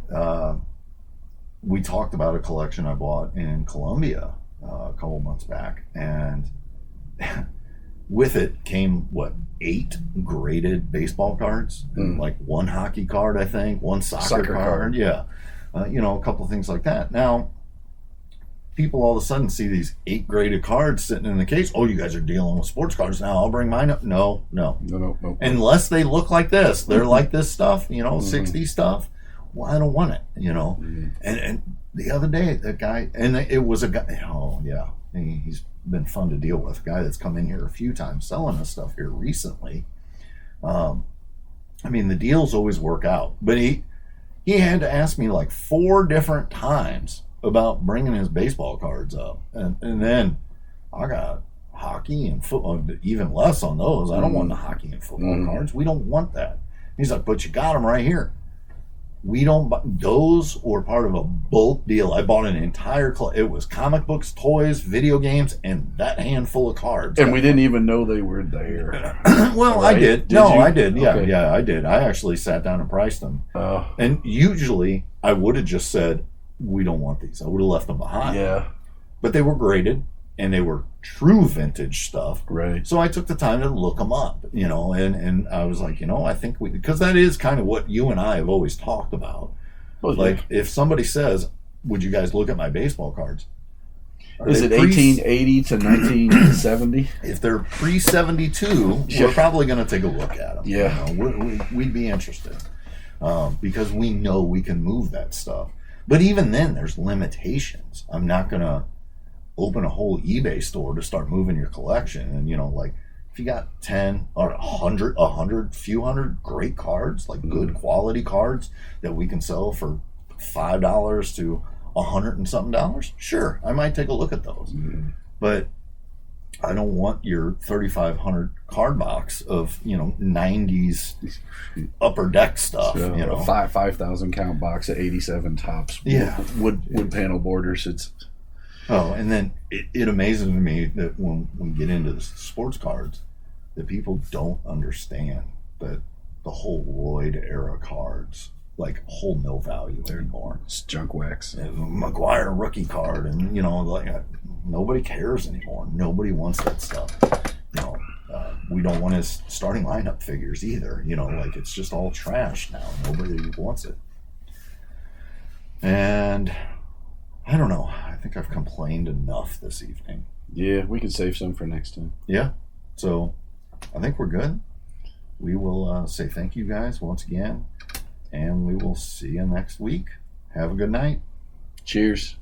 We talked about a collection I bought in Colombia a couple months back. And with it came, 8 graded baseball cards? And like 1 hockey card, I think, 1 soccer card. Yeah. A couple of things like that. Now, people all of a sudden see these 8 graded cards sitting in the case. Oh, you guys are dealing with sports cards now. I'll bring mine up. No. Unless they look like this, they're like this stuff, 60 stuff. Well, I don't want it, And the other day, that guy, and it was a guy. Oh yeah, he's been fun to deal with. A guy that's come in here a few times selling us stuff here recently. The deals always work out, but he had to ask me like 4 different times about bringing his baseball cards up, and then I got hockey and football, even less on those. I don't want the hockey and football cards. We don't want that. He's like, but you got them right here. We don't. Those were part of a bulk deal. I bought an entire. It was comic books, toys, video games, and that handful of cards. And we didn't even know they were there. Well, right? I did. I did. Yeah, okay. Yeah, I did. I actually sat down and priced them. And usually, I would have just said, "We don't want these." I would have left them behind. Yeah. But they were graded, and they were true vintage stuff. Right. So I took the time to look them up, and I was like, I think because that is kind of what you and I have always talked about. Well, like, if somebody says, would you guys look at my baseball cards? Is it 1880 to 1970? If they're pre-72, we're probably going to take a look at them. Yeah. We'd be interested because we know we can move that stuff. But even then, there's limitations. I'm not going to open a whole eBay store to start moving your collection. And, like if you got 10 or 100, few hundred great cards, like good quality cards that we can sell for $5 to $100 and something, sure, I might take a look at those. But I don't want your 3,500 card box of, 90s upper deck stuff. So 5,000 count box of 87 tops. Yeah. Wood panel borders. And then it amazes me that when we get into the sports cards, that people don't understand that the whole Lloyd era cards hold no value anymore. It's junk wax. McGuire rookie card, and nobody cares anymore. Nobody wants that stuff. We don't want his starting lineup figures either. It's just all trash now. Nobody wants it. And I don't know. I think I've complained enough this evening. Yeah, we can save some for next time. Yeah. So I think we're good. We will say thank you guys once again, and we will see you next week. Have a good night. Cheers.